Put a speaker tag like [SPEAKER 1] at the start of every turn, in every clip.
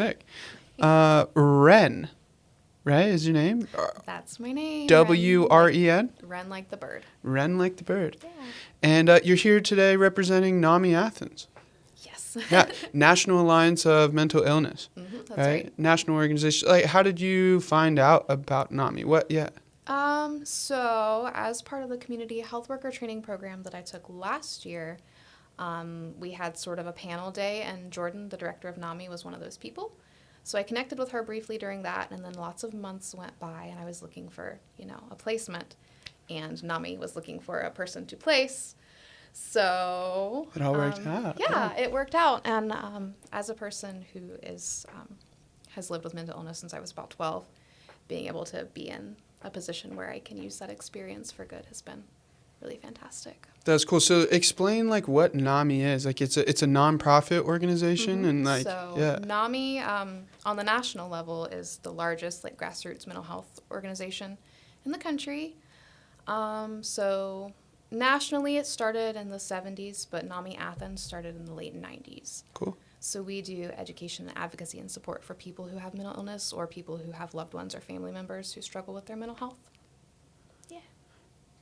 [SPEAKER 1] Sick. Ren, right? Is your name?
[SPEAKER 2] That's my name.
[SPEAKER 1] W-R-E-N?
[SPEAKER 2] Ren like the bird.
[SPEAKER 1] Ren like the bird.
[SPEAKER 2] Yeah.
[SPEAKER 1] And you're here today representing NAMI Athens.
[SPEAKER 2] Yes.
[SPEAKER 1] Yeah, National Alliance of Mental Illness.
[SPEAKER 2] That's right.
[SPEAKER 1] National organization. Like, how did you find out about NAMI? What? Yeah.
[SPEAKER 2] So as part of the community health worker training program that I took last year, we had sort of a panel day, and Jordan, the director of NAMI, was one of those people. So I connected with her briefly during that, and then lots of months went by, and I was looking for, a placement, and NAMI was looking for a person to place. So
[SPEAKER 1] it all worked out.
[SPEAKER 2] Yeah, it worked out. And as a person who has lived with mental illness since I was about 12, being able to be in a position where I can use that experience for good has been really fantastic.
[SPEAKER 1] That's cool. So explain what NAMI is. It's a nonprofit organization, and
[SPEAKER 2] NAMI on the national level is the largest grassroots mental health organization in the country. So nationally it started in the 70s, but NAMI Athens started in the late 90s.
[SPEAKER 1] Cool.
[SPEAKER 2] So we do education and advocacy and support for people who have mental illness or people who have loved ones or family members who struggle with their mental health.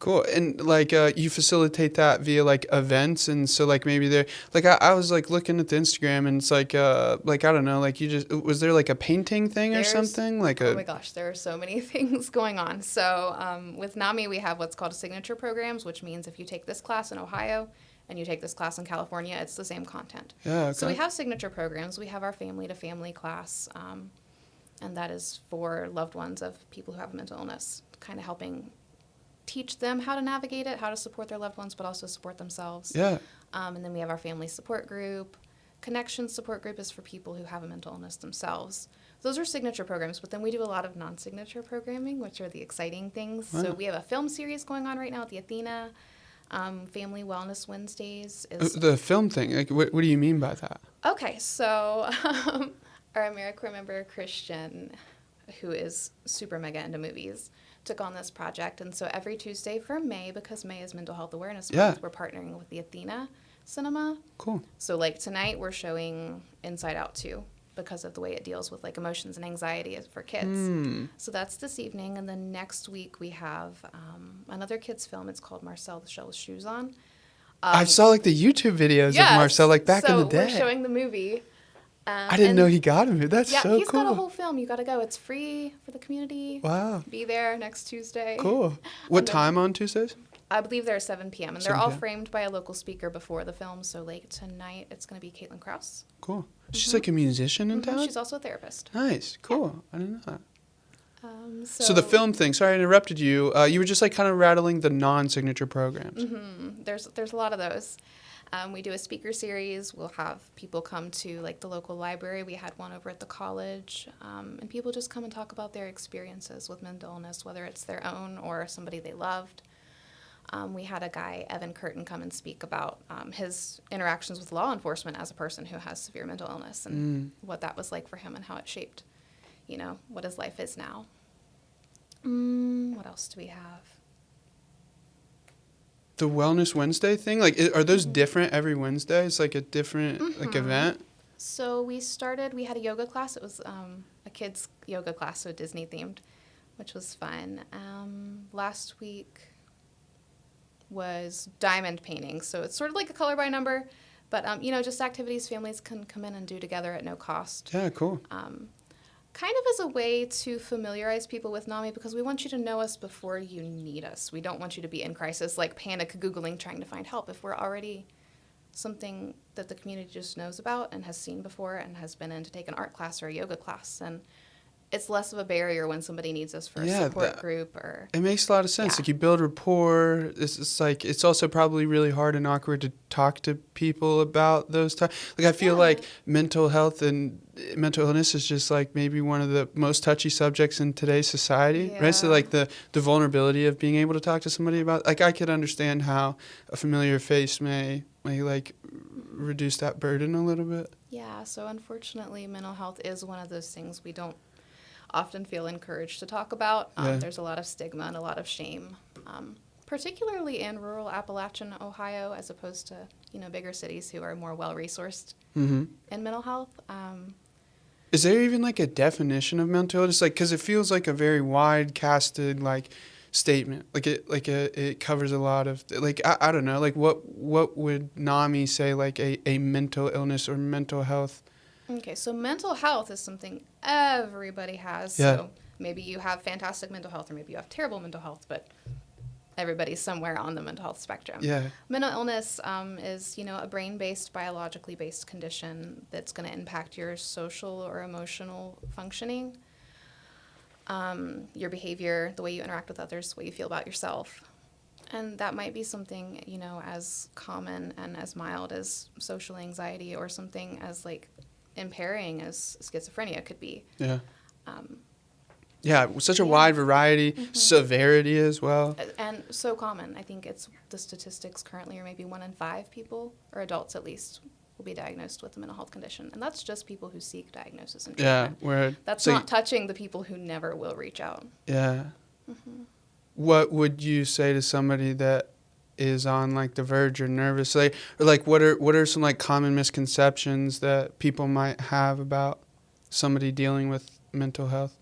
[SPEAKER 1] Cool. And you facilitate that via events, and so maybe there I was looking at the Instagram, and it's I don't know, you just was there a painting thing or something
[SPEAKER 2] oh my gosh, there are so many things going on. So with NAMI we have what's called signature programs, which means if you take this class in Ohio and you take this class in California, it's the same content.
[SPEAKER 1] Yeah. Okay.
[SPEAKER 2] So we have signature programs. We have our family to family class, and that is for loved ones of people who have mental illness, kind of helping teach them how to navigate it, how to support their loved ones, but also support themselves.
[SPEAKER 1] Yeah.
[SPEAKER 2] And then we have our family support group. Connection support group is for people who have a mental illness themselves. Those are signature programs, but then we do a lot of non-signature programming, which are the exciting things. Wow. So we have a film series going on right now at the Athena. Family Wellness Wednesdays is...
[SPEAKER 1] The film thing, what do you mean by that?
[SPEAKER 2] Okay, so our AmeriCorps member, Christian, who is super mega into movies, took on this project, and so every Tuesday for May, because May is Mental Health Awareness Month, we're partnering with the Athena Cinema.
[SPEAKER 1] Cool.
[SPEAKER 2] So tonight we're showing Inside Out 2 because of the way it deals with emotions and anxiety for kids. So that's this evening, and then next week we have another kids film. It's called Marcel the Shell with Shoes On.
[SPEAKER 1] I saw the YouTube videos of Marcel back in the day.
[SPEAKER 2] So we're showing the movie.
[SPEAKER 1] I didn't know he got him here. That's so cool. Yeah,
[SPEAKER 2] he's got a whole film. You got to go. It's free for the community.
[SPEAKER 1] Wow.
[SPEAKER 2] Be there next Tuesday.
[SPEAKER 1] Cool. What time on Tuesdays?
[SPEAKER 2] I believe they're 7 p.m. And they're all framed by a local speaker before the film. So tonight it's going to be Caitlin Krause.
[SPEAKER 1] Cool. She's a musician in town?
[SPEAKER 2] She's also a therapist.
[SPEAKER 1] Nice. Cool. Yeah. I didn't know that.
[SPEAKER 2] So
[SPEAKER 1] the film thing, sorry I interrupted you. You were just kind of rattling the non-signature programs.
[SPEAKER 2] There's a lot of those. We do a speaker series. We'll have people come to the local library. We had one over at the college. And people just come and talk about their experiences with mental illness, whether it's their own or somebody they loved. We had a guy, Evan Curtin, come and speak about his interactions with law enforcement as a person who has severe mental illness and what that was like for him and how it shaped, what his life is now. What else do we have?
[SPEAKER 1] The Wellness Wednesday thing, are those different every Wednesday? It's a different event?
[SPEAKER 2] So we had a yoga class. It was a kids yoga class, so Disney themed, which was fun. Last week was diamond painting. So it's sort of like a color by number, but just activities families can come in and do together at no cost.
[SPEAKER 1] Yeah, cool.
[SPEAKER 2] Kind of as a way to familiarize people with NAMI, because we want you to know us before you need us. We don't want you to be in crisis, panic Googling trying to find help. If we're already something that the community just knows about and has seen before and has been in to take an art class or a yoga class, and it's less of a barrier when somebody needs us for a support group or...
[SPEAKER 1] It makes a lot of sense. You build rapport. It's it's also probably really hard and awkward to talk to people about those times. I feel mental health and mental illness is just maybe one of the most touchy subjects in today's society, right? So the vulnerability of being able to talk to somebody about... I could understand how a familiar face may reduce that burden a little bit.
[SPEAKER 2] Yeah, so unfortunately mental health is one of those things we don't often feel encouraged to talk about. There's a lot of stigma and a lot of shame, particularly in rural Appalachian Ohio, as opposed to bigger cities who are more well-resourced in mental health.
[SPEAKER 1] Is there even like a definition of mental illness? Like, because it feels like a very wide casted like statement. It covers a lot of like I don't know. Like what would NAMI say like a mental illness or mental health?
[SPEAKER 2] Okay, so mental health is something everybody has.
[SPEAKER 1] Yeah.
[SPEAKER 2] So maybe you have fantastic mental health, or maybe you have terrible mental health, but everybody's somewhere on the mental health spectrum.
[SPEAKER 1] Yeah.
[SPEAKER 2] Mental illness is, a brain-based, biologically based condition that's going to impact your social or emotional functioning, your behavior, the way you interact with others, the way you feel about yourself. And that might be something, as common and as mild as social anxiety, or something as like impairing as schizophrenia could be.
[SPEAKER 1] Yeah.
[SPEAKER 2] Um,
[SPEAKER 1] Yeah, such a
[SPEAKER 2] Yeah.
[SPEAKER 1] wide variety, severity as well.
[SPEAKER 2] And so common. I think the statistics currently are maybe 1 in 5 people, or adults at least, will be diagnosed with a mental health condition. And that's just people who seek diagnosis and
[SPEAKER 1] Yeah,
[SPEAKER 2] treatment.
[SPEAKER 1] where
[SPEAKER 2] That's
[SPEAKER 1] so
[SPEAKER 2] not touching the people who never will reach out.
[SPEAKER 1] yeah. What would you say to somebody that is on like the verge or nervous, like, or like what are some like common misconceptions that people might have about somebody dealing with mental health?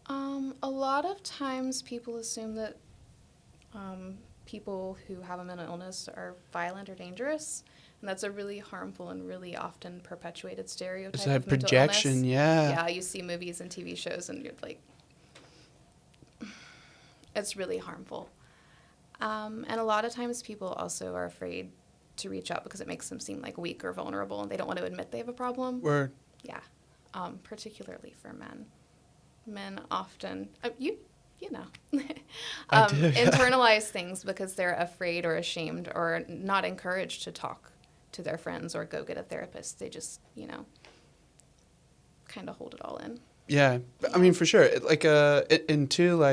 [SPEAKER 2] A lot of times people assume that people who have a mental illness are violent or dangerous, and that's a really harmful and really often perpetuated stereotype
[SPEAKER 1] Is that
[SPEAKER 2] of mental
[SPEAKER 1] projection?
[SPEAKER 2] illness.
[SPEAKER 1] Yeah.
[SPEAKER 2] Yeah, you see movies and TV shows, and you're like, it's really harmful. And a lot of times people also are afraid to reach out because it makes them seem like weak or vulnerable, and they don't want to admit they have a problem.
[SPEAKER 1] Word.
[SPEAKER 2] Yeah, particularly for men. Men often, you know,
[SPEAKER 1] I do, yeah.
[SPEAKER 2] internalize things because they're afraid or ashamed or not encouraged to talk to their friends or go get a therapist. They just, kind of hold it all in.
[SPEAKER 1] Yeah, I mean for sure. And too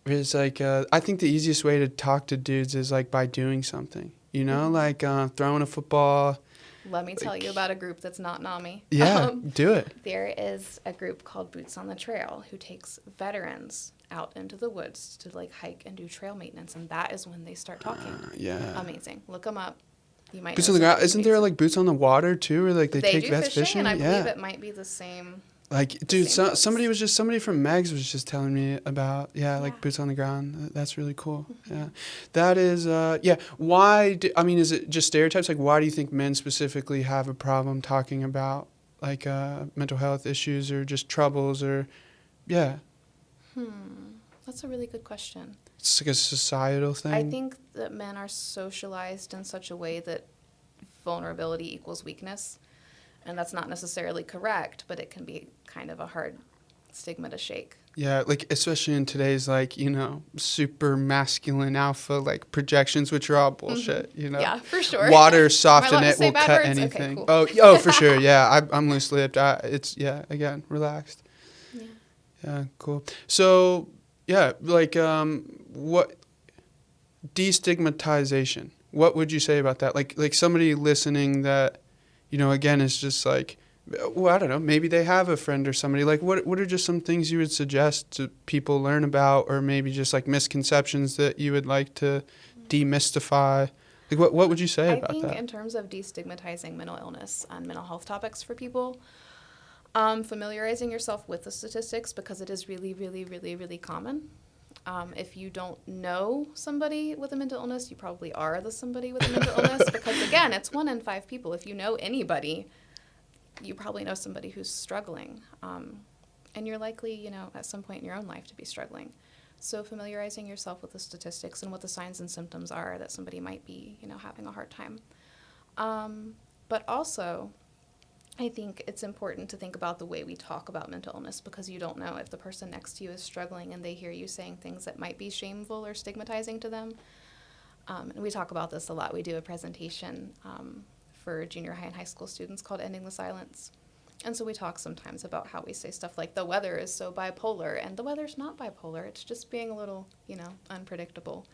[SPEAKER 1] it's like I think the easiest way to talk to dudes is like by doing something. Like throwing a football.
[SPEAKER 2] Let me tell you about a group that's not NAMI.
[SPEAKER 1] Yeah, do it.
[SPEAKER 2] There is a group called Boots on the Trail who takes veterans out into the woods to like hike and do trail maintenance, and that is when they start talking.
[SPEAKER 1] Yeah.
[SPEAKER 2] Amazing. Look them up. You might
[SPEAKER 1] Boots
[SPEAKER 2] know
[SPEAKER 1] on the ground.
[SPEAKER 2] somebody
[SPEAKER 1] Isn't there
[SPEAKER 2] amazing.
[SPEAKER 1] like boots on the water too, or like they take
[SPEAKER 2] do
[SPEAKER 1] vets
[SPEAKER 2] fishing,
[SPEAKER 1] fishing?
[SPEAKER 2] and I
[SPEAKER 1] Yeah.
[SPEAKER 2] believe it might be the same.
[SPEAKER 1] Like, dude,
[SPEAKER 2] same
[SPEAKER 1] somebody from Megs was just telling me about, like
[SPEAKER 2] Yeah.
[SPEAKER 1] boots on the ground. That's really cool. Yeah. That is, why, is it just stereotypes? Like, why do you think men specifically have a problem talking about, like, mental health issues or just troubles or, yeah.
[SPEAKER 2] That's a really good question.
[SPEAKER 1] It's like a societal thing.
[SPEAKER 2] I think that men are socialized in such a way that vulnerability equals weakness. And that's not necessarily correct, but it can be kind of a hard stigma to shake.
[SPEAKER 1] Yeah, like, especially in today's, like, super masculine alpha, like, projections, which are all bullshit,
[SPEAKER 2] Yeah, for sure.
[SPEAKER 1] Water,
[SPEAKER 2] Am I
[SPEAKER 1] soften
[SPEAKER 2] allowed to
[SPEAKER 1] it,
[SPEAKER 2] say
[SPEAKER 1] will
[SPEAKER 2] bad
[SPEAKER 1] cut
[SPEAKER 2] words? Okay,
[SPEAKER 1] anything.
[SPEAKER 2] cool.
[SPEAKER 1] Oh, for sure, yeah. I'm loose-lipped. Again, relaxed.
[SPEAKER 2] Yeah.
[SPEAKER 1] Yeah, cool. So, yeah, like, what, destigmatization, what would you say about that? Like somebody listening that, again, is just like, well, I don't know, maybe they have a friend or somebody. Like, what are just some things you would suggest to people learn about, or maybe just like misconceptions that you would like to demystify? Like, what would you say about that?
[SPEAKER 2] I think in terms of destigmatizing mental illness and mental health topics for people, familiarizing yourself with the statistics, because it is really, really, really, really common. If you don't know somebody with a mental illness, you probably are the somebody with a mental illness, because again, it's 1 in 5 people. If you know anybody, you probably know somebody who's struggling. And you're likely, at some point in your own life to be struggling. So familiarizing yourself with the statistics and what the signs and symptoms are that somebody might be, having a hard time. But also, I think it's important to think about the way we talk about mental illness, because you don't know if the person next to you is struggling and they hear you saying things that might be shameful or stigmatizing to them. And we talk about this a lot. We do a presentation for junior high and high school students called Ending the Silence. And so we talk sometimes about how we say stuff like the weather is so bipolar, and the weather's not bipolar. It's just being a little, unpredictable.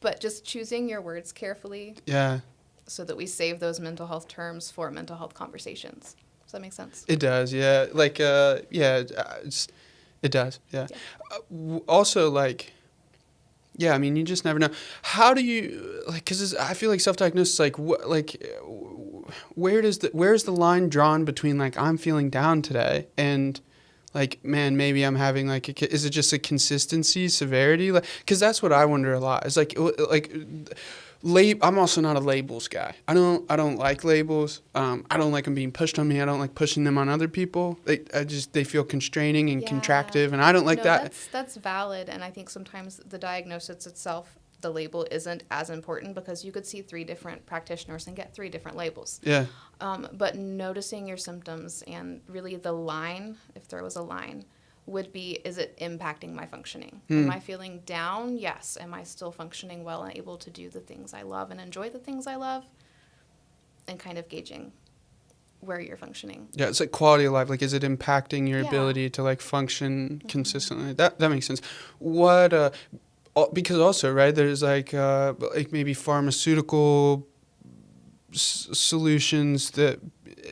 [SPEAKER 2] But just choosing your words carefully.
[SPEAKER 1] Yeah.
[SPEAKER 2] So that we save those mental health terms for mental health conversations. Does that make sense?
[SPEAKER 1] It does, yeah. Like, it does, yeah. Also, like, Yeah, I mean, you just never know. How do you like? Because I feel like self-diagnosis, like, where's the line drawn between like I'm feeling down today and like, man, maybe I'm having like is it just a consistency, severity? Like, because that's what I wonder a lot. It's like I'm also not a labels guy. I don't like labels. I don't like them being pushed on me. I don't like pushing them on other people. They feel constraining and contractive, and I don't like
[SPEAKER 2] No,
[SPEAKER 1] that.
[SPEAKER 2] that's valid, and I think sometimes the diagnosis itself, the label isn't as important because you could see 3 different practitioners and get 3 different labels.
[SPEAKER 1] Yeah.
[SPEAKER 2] But noticing your symptoms and really the line, if there was a line, would be, is it impacting my functioning? Am I feeling down? Yes. Am I still functioning well and able to do the things I love and enjoy the things I love? And kind of gauging where you're functioning.
[SPEAKER 1] Yeah, it's like quality of life. Like, is it impacting your
[SPEAKER 2] Yeah.
[SPEAKER 1] ability to like function consistently? That makes sense. What because also, right, there's like maybe pharmaceutical solutions that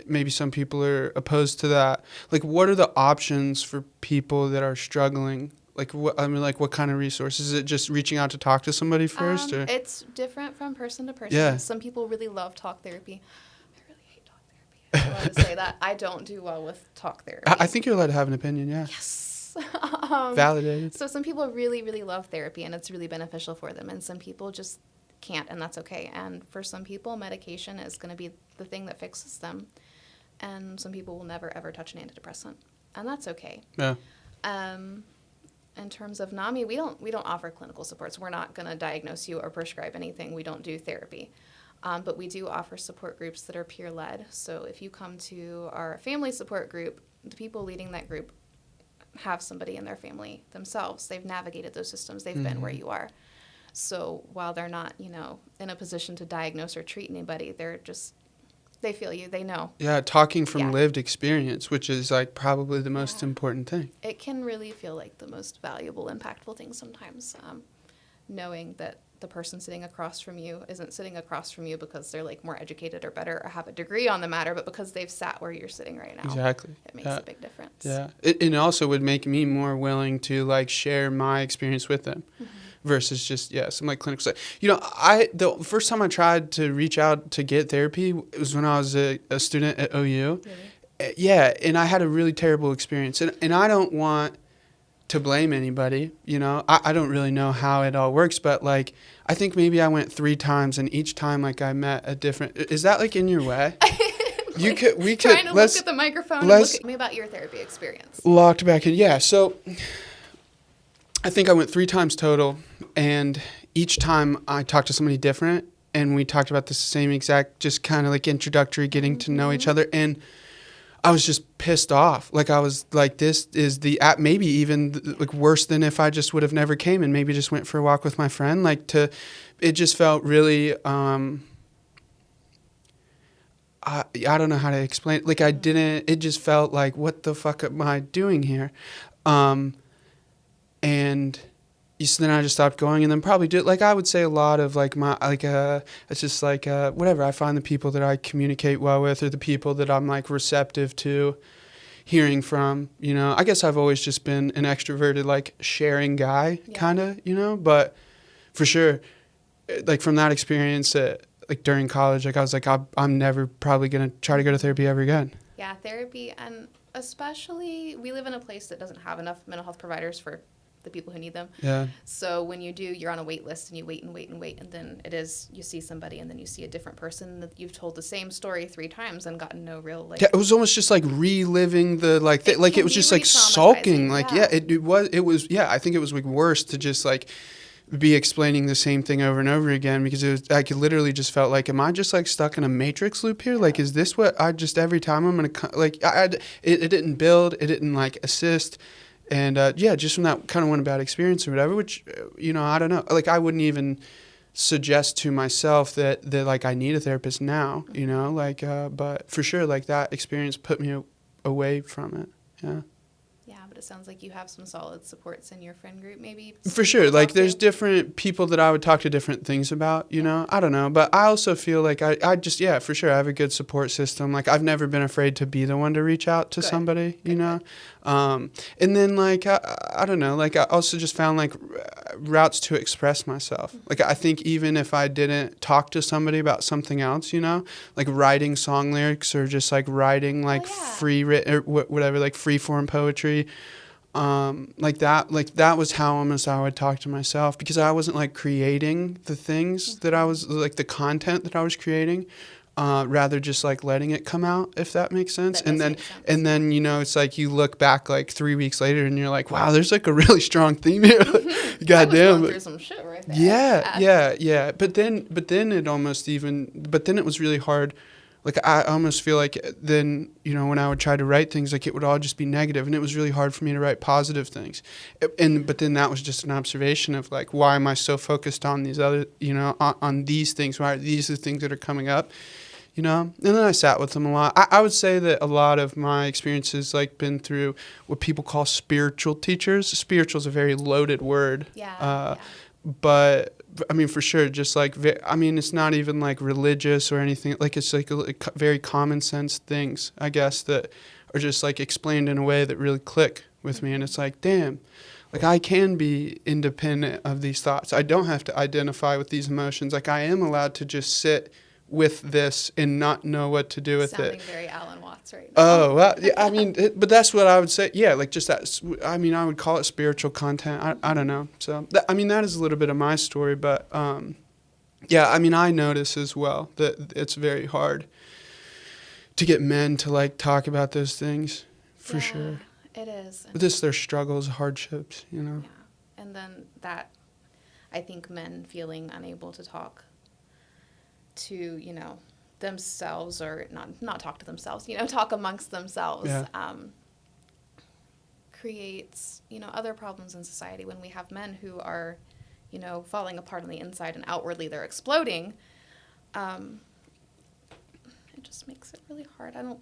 [SPEAKER 1] maybe some people are opposed to that. Like, what are the options for people that are struggling? Like, what kind of resources? Is it just reaching out to talk to somebody first? Or?
[SPEAKER 2] It's different from person to person.
[SPEAKER 1] Yeah.
[SPEAKER 2] Some people really love talk therapy. I really hate talk therapy. I'm allowed to say that. I don't do well with talk therapy.
[SPEAKER 1] I think you're allowed to have an opinion, yeah.
[SPEAKER 2] Yes.
[SPEAKER 1] Validated.
[SPEAKER 2] So some people really, really love therapy, and it's really beneficial for them, and some people just can't, and that's okay. And for some people, medication is going to be the thing that fixes them, and some people will never, ever touch an antidepressant, and that's okay.
[SPEAKER 1] Yeah.
[SPEAKER 2] In terms of NAMI, we don't offer clinical supports. We're not going to diagnose you or prescribe anything. We don't do therapy. But we do offer support groups that are peer-led. So if you come to our family support group, the people leading that group have somebody in their family themselves. They've navigated those systems. They've been where you are. So while they're not, in a position to diagnose or treat anybody, they feel you. They know.
[SPEAKER 1] Yeah, talking from
[SPEAKER 2] Yeah.
[SPEAKER 1] lived experience, which is like probably the most important thing.
[SPEAKER 2] It can really feel like the most valuable, impactful thing sometimes, knowing that the person sitting across from you isn't sitting across from you because they're like more educated or better or have a degree on the matter, but because they've sat where you're sitting right now.
[SPEAKER 1] Exactly.
[SPEAKER 2] It makes a big difference.
[SPEAKER 1] Yeah. It also would make me more willing to like share my experience with them versus just, some like clinical stuff. The first time I tried to reach out to get therapy was when I was a student at OU.
[SPEAKER 2] Really?
[SPEAKER 1] Yeah. And I had a really terrible experience. And I don't want to blame anybody, I don't really know how it all works, but like, I think maybe I went 3 times and each time like I met a different, is that like in your way? We could
[SPEAKER 2] trying to look at the microphone and look at me about your therapy experience.
[SPEAKER 1] Locked back in. Yeah. So I think I went 3 times total, and each time I talked to somebody different, and we talked about the same exact, just kind of like introductory, getting to know each other. And I was just pissed off. Like, I was like, this is maybe even like worse than if I just would have never came and maybe just went for a walk with my friend. It just felt really, I don't know how to explain it. Like, it just felt like, what the fuck am I doing here? And so then I just stopped going, and then probably did, like, I would say a lot of like it's just like, whatever. I find the people that I communicate well with are the people that I'm like receptive to hearing from, I guess I've always just been an extroverted, like sharing guy kind of, but for sure, like from that experience, like during college, like I was like, I'm never probably going to try to go to therapy ever again.
[SPEAKER 2] Yeah, therapy, and especially we live in a place that doesn't have enough mental health providers for the people who need them.
[SPEAKER 1] Yeah.
[SPEAKER 2] So when you do, you're on a wait list and you wait and wait and wait, and then you see somebody and then you see a different person that you've told the same story 3 times and gotten no real like.
[SPEAKER 1] Yeah, it was almost just like reliving the it was just like sulking. Like it was I think it was like worse to just like be explaining the same thing over and over again, because it was, I could literally just felt like, am I just like stuck in a matrix loop here? Like, is this what I just every time I'm gonna like? It didn't build, it didn't like assist. And just from that kind of one bad experience or whatever, which, I don't know. Like, I wouldn't even suggest to myself that like I need a therapist now, but for sure, like that experience put me away from it. Yeah.
[SPEAKER 2] Yeah, but it sounds like you have some solid supports in your friend group, maybe.
[SPEAKER 1] For sure. Like, there's different people that I would talk to different things about, I don't know. But I also feel like I just, for sure, I have a good support system. Like, I've never been afraid to be the one to reach out to somebody, And then, like, I don't know. Like, I also just found, like, routes to express myself. Like I think even if I didn't talk to somebody about something else, like writing song lyrics or just like writing like free written or whatever, like free form poetry, like that was how almost I would talk to myself, because I wasn't like creating the things that I was like the content that I was creating. Rather just like letting it come out, if that makes sense.
[SPEAKER 2] That does make sense.
[SPEAKER 1] And then it's like you look back like 3 weeks later and you're like, wow, there's like a really strong theme here.
[SPEAKER 2] I was going through some shit right there.
[SPEAKER 1] Yeah. But then it was really hard. Like I almost feel like then, when I would try to write things, like it would all just be negative, and it was really hard for me to write positive things. But then that was just an observation of like, why am I so focused on these other, on these things? Why are these the things that are coming up? And then I sat with them a lot. I would say that a lot of my experiences like been through what people call spiritual teachers. Spiritual is a very loaded word.
[SPEAKER 2] Yeah.
[SPEAKER 1] But I mean, for sure, just like, it's not even like religious or anything. Like it's like very common sense things, I guess, that are just like explained in a way that really click with me. And it's like, damn, like I can be independent of these thoughts. I don't have to identify with these emotions. Like I am allowed to just sit with this and not know what to do with
[SPEAKER 2] Sounding
[SPEAKER 1] it.
[SPEAKER 2] very Alan Watts right now.
[SPEAKER 1] Oh, well, yeah, I mean, but that's what I would say. Yeah, like just that. I mean, I would call it spiritual content. I don't know. So, that is a little bit of my story. But, yeah, I mean, I notice as well that it's very hard to get men to, like, talk about those things, for sure.
[SPEAKER 2] It is.
[SPEAKER 1] Just their struggles, hardships,
[SPEAKER 2] Yeah. And then that, I think men feeling unable to talk to, themselves, or not talk to themselves, talk amongst themselves, creates, other problems in society when we have men who are, falling apart on the inside and outwardly they're exploding. It just makes it really hard. I don't,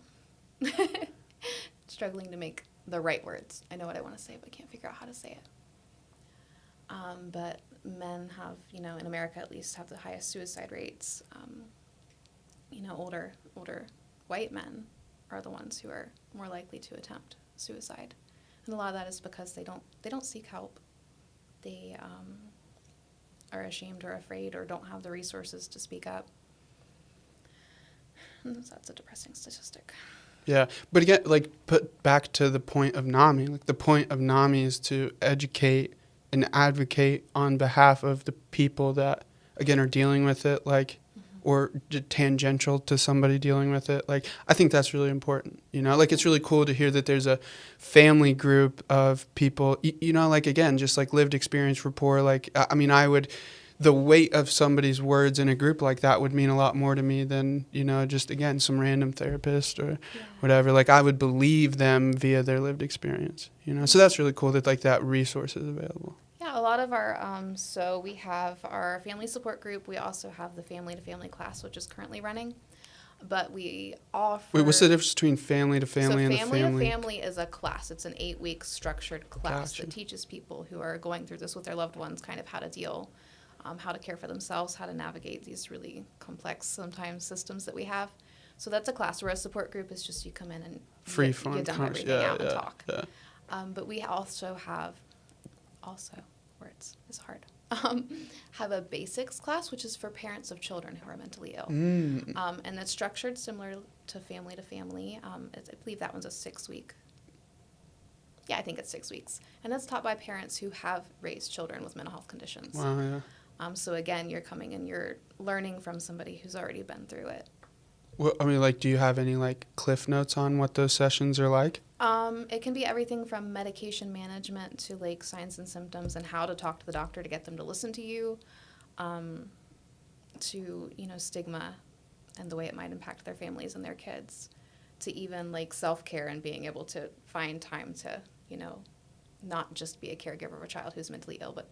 [SPEAKER 2] struggling to make the right words. I know what I want to say, but I can't figure out how to say it. But men have, in America at least, have the highest suicide rates. Older white men are the ones who are more likely to attempt suicide, and a lot of that is because they don't seek help. They are ashamed or afraid or don't have the resources to speak up. And that's a depressing statistic.
[SPEAKER 1] Yeah, but again, like put back to the point of NAMI. Like the point of NAMI is to educate and advocate on behalf of the people that, again, are dealing with it, like, or tangential to somebody dealing with it. Like, I think that's really important, Like, it's really cool to hear that there's a family group of people, like, again, just like lived experience rapport. Like, I mean, the weight of somebody's words in a group like that would mean a lot more to me than, just, again, some random therapist or whatever. Like, I would believe them via their lived experience, So that's really cool that, like, that resource is available.
[SPEAKER 2] Yeah, a lot of our, so we have our family support group. We also have the family-to-family class, which is currently running. But we offer...
[SPEAKER 1] Wait, what's the difference between family-to-family and the family?
[SPEAKER 2] So family-to-family is a class. It's an 8-week structured class that teaches people who are going through this with their loved ones kind of how to deal, how to care for themselves, how to navigate these really complex, sometimes, systems that we have. So that's a class, where a support group is just you come in and you dump everything out and talk. Yeah. But we also have... words is hard, have a basics class, which is for parents of children who are mentally ill. And it's structured similar to family to family. I believe that one's a 6-week. Yeah, I think it's 6 weeks. And that's taught by parents who have raised children with mental health conditions.
[SPEAKER 1] Wow, yeah.
[SPEAKER 2] So again, you're coming and you're learning from somebody who's already been through it.
[SPEAKER 1] Well, I mean, like, do you have any, like, cliff notes on what those sessions are like?
[SPEAKER 2] It can be everything from medication management to, like, signs and symptoms and how to talk to the doctor to get them to listen to you, to, stigma and the way it might impact their families and their kids, to even, like, self-care and being able to find time to, not just be a caregiver of a child who's mentally ill, but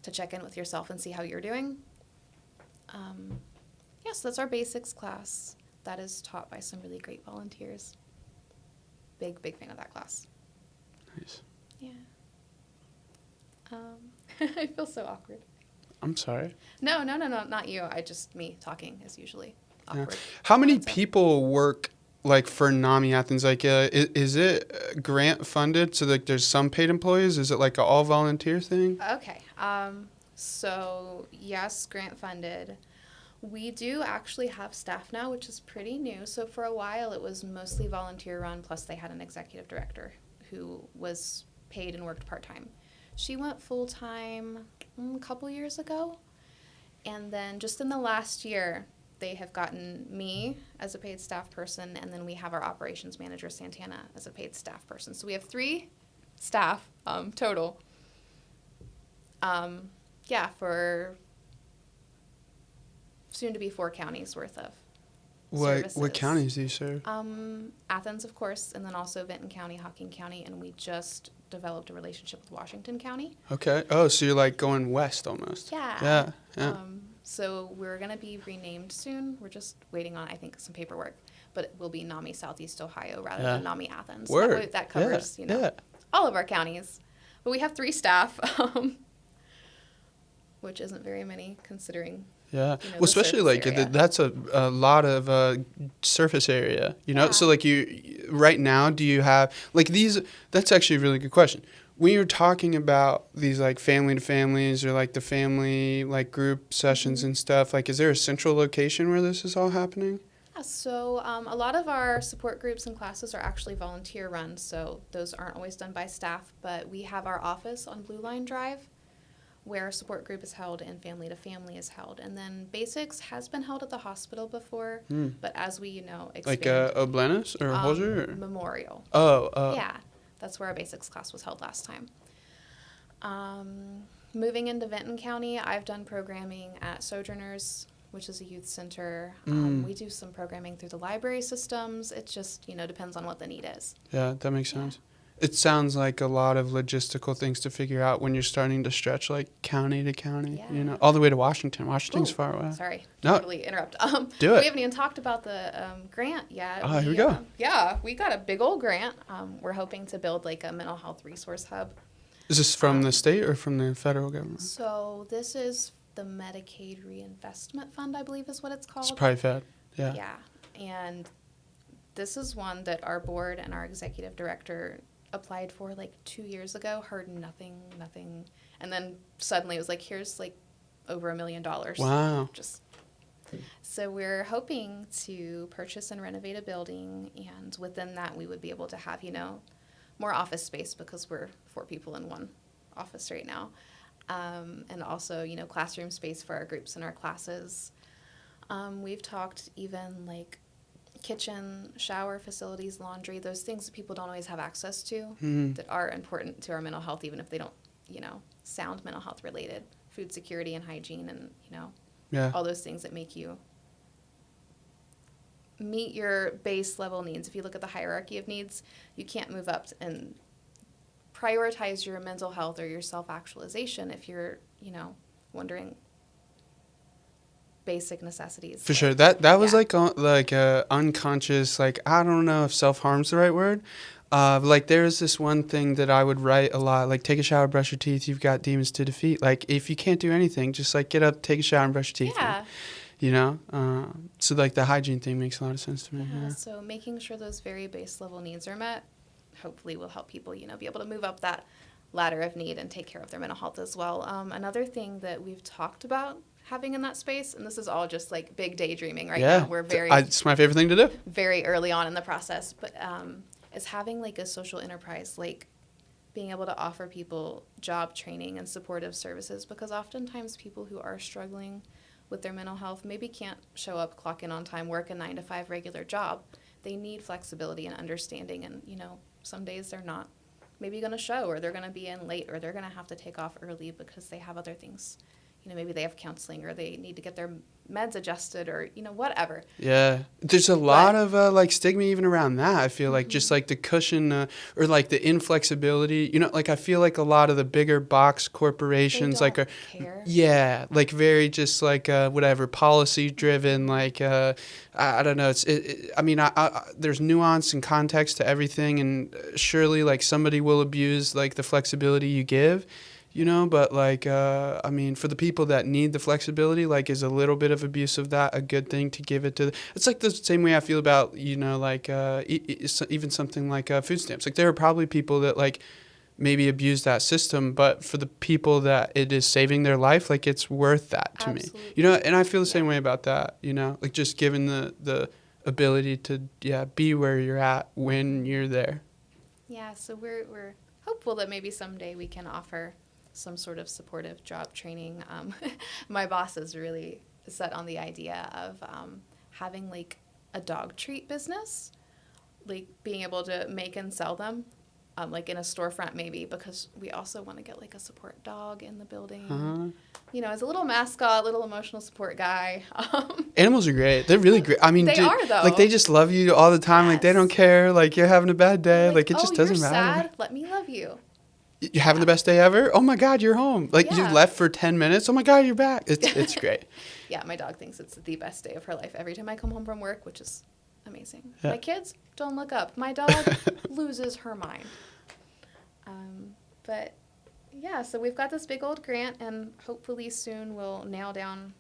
[SPEAKER 2] to check in with yourself and see how you're doing. So that's our basics class. That is taught by some really great volunteers. Big fan of that class.
[SPEAKER 1] Nice.
[SPEAKER 2] Yeah. I feel so awkward.
[SPEAKER 1] I'm sorry.
[SPEAKER 2] No, not you. Me talking is usually awkward.
[SPEAKER 1] Yeah. How many people work like for NAMI Athens, like is it grant funded? So like there's some paid employees. Is it like an all volunteer thing?
[SPEAKER 2] Okay. So yes, grant funded. We do actually have staff now, which is pretty new. So for a while, it was mostly volunteer run. Plus, they had an executive director who was paid and worked part time. She went full time a couple years ago, and then just in the last year, they have gotten me as a paid staff person, and then we have our operations manager Santana as a paid staff person. So we have 3 staff total. Yeah, for soon to be 4 counties worth of services.
[SPEAKER 1] What counties do you serve?
[SPEAKER 2] Athens, of course, and then also Benton County, Hocking County, and we just developed a relationship with Washington County.
[SPEAKER 1] Okay. Oh, so you're like going west almost.
[SPEAKER 2] Yeah.
[SPEAKER 1] Yeah.
[SPEAKER 2] So we're going to be renamed soon. We're just waiting on, I think, some paperwork. But it will be NAMI Southeast Ohio rather than NAMI Athens.
[SPEAKER 1] Word.
[SPEAKER 2] That covers, all of our counties. But we have 3 staff, which isn't very many considering.
[SPEAKER 1] Yeah. Well, especially like that's a lot of surface area,
[SPEAKER 2] Yeah.
[SPEAKER 1] So like right now, do you have like these? That's actually a really good question. When you're talking about these like family to families or like the family like group sessions and stuff, like is there a central location where this is all happening?
[SPEAKER 2] Yeah, so a lot of our support groups and classes are actually volunteer run, so those aren't always done by staff, but we have our office on Blue Line Drive where support group is held and family to family is held. And then basics has been held at the hospital before, but as we, expand.
[SPEAKER 1] Like Oblenis or Holzer? Or?
[SPEAKER 2] Memorial.
[SPEAKER 1] Oh.
[SPEAKER 2] Yeah, that's where our basics class was held last time. Moving into Benton County, I've done programming at Sojourners, which is a youth center. We do some programming through the library systems. It just, depends on what the need is.
[SPEAKER 1] Yeah, that makes sense. It sounds like a lot of logistical things to figure out when you're starting to stretch like county to county, all the way to Washington. Washington's far away.
[SPEAKER 2] Sorry,
[SPEAKER 1] no.
[SPEAKER 2] Totally interrupt.
[SPEAKER 1] Do it.
[SPEAKER 2] We haven't even talked about the grant yet.
[SPEAKER 1] Oh, here we go.
[SPEAKER 2] Yeah, we got a big old grant. We're hoping to build like a mental health resource hub.
[SPEAKER 1] Is this from the state or from the federal government?
[SPEAKER 2] So this is the Medicaid Reinvestment Fund, I believe is what it's called.
[SPEAKER 1] It's probably Fed. Yeah.
[SPEAKER 2] Yeah, and this is one that our board and our executive director applied for like 2 years ago, heard nothing, and then suddenly it was like, here's like over $1 million.
[SPEAKER 1] Wow.
[SPEAKER 2] So we're hoping to purchase and renovate a building, and within that we would be able to have, more office space because we're 4 people in one office right now. And also, classroom space for our groups and our classes. We've talked even like kitchen, shower facilities, laundry, those things that people don't always have access to that are important to our mental health, even if they don't, sound mental health related. Food security and hygiene and, all those things that make you meet your base level needs. If you look at the hierarchy of needs, you can't move up and prioritize your mental health or your self-actualization if you're, wondering basic necessities.
[SPEAKER 1] For sure. That was like unconscious, like, I don't know if self-harm's the right word. Like there's this one thing that I would write a lot, like take a shower, brush your teeth, you've got demons to defeat. Like if you can't do anything, just like get up, take a shower and brush your teeth.
[SPEAKER 2] Yeah.
[SPEAKER 1] So like the hygiene thing makes a lot of sense to me.
[SPEAKER 2] Yeah. So making sure those very base level needs are met hopefully will help people, be able to move up that ladder of need and take care of their mental health as well. Another thing that we've talked about having in that space, and this is all just like big daydreaming right now. We're
[SPEAKER 1] it's my favorite thing to do.
[SPEAKER 2] Very early on in the process, but is having like a social enterprise, like being able to offer people job training and supportive services, because oftentimes people who are struggling with their mental health maybe can't show up, clock in on time, work a 9-to-5 regular job. They need flexibility and understanding, and some days they're not maybe going to show, or they're going to be in late, or they're going to have to take off early because they have other things. Maybe they have counseling, or they need to get their meds adjusted, or, whatever.
[SPEAKER 1] Yeah. There's a lot of, like, stigma even around that, I feel like. Just, like, the cushion or, like, the inflexibility. Like, I feel like a lot of the bigger box corporations,
[SPEAKER 2] they don't
[SPEAKER 1] like,
[SPEAKER 2] care.
[SPEAKER 1] Yeah, like, very just, like, whatever, policy-driven, like, I don't know. There's nuance and context to everything, and surely, like, somebody will abuse, like, the flexibility you give. but like, I mean, for the people that need the flexibility, like, is a little bit of abuse of that a good thing to give it to? It's like the same way I feel about, like, even something like food stamps. Like, there are probably people that, like, maybe abuse that system, but for the people that it is saving their life, like, it's worth that to me.
[SPEAKER 2] Absolutely.
[SPEAKER 1] And I feel the same
[SPEAKER 2] Yeah.
[SPEAKER 1] way about that, like, just given the ability to, be where you're at when you're there.
[SPEAKER 2] Yeah, so we're hopeful that maybe someday we can offer some sort of supportive job training. My boss is really set on the idea of having like a dog treat business, like being able to make and sell them, like in a storefront maybe, because we also want to get like a support dog in the building. As a little mascot, little emotional support guy.
[SPEAKER 1] Animals are great. They're really great. I mean,
[SPEAKER 2] They are, though.
[SPEAKER 1] Like, they just love you all the time. Like, they don't
[SPEAKER 2] Yes.
[SPEAKER 1] care. Like, you're having a bad day. Like, it just doesn't
[SPEAKER 2] you're
[SPEAKER 1] matter.
[SPEAKER 2] sad? Let me love you.
[SPEAKER 1] You're having the best day ever? Oh, my God, you're home. Like, you
[SPEAKER 2] Yeah.
[SPEAKER 1] left for 10 minutes. Oh, my God, you're back. It's great.
[SPEAKER 2] Yeah, my dog thinks it's the best day of her life every time I come home from work, which is amazing.
[SPEAKER 1] Yeah.
[SPEAKER 2] My kids don't look up. My dog loses her mind. But yeah, so we've got this big old grant, and hopefully soon we'll nail down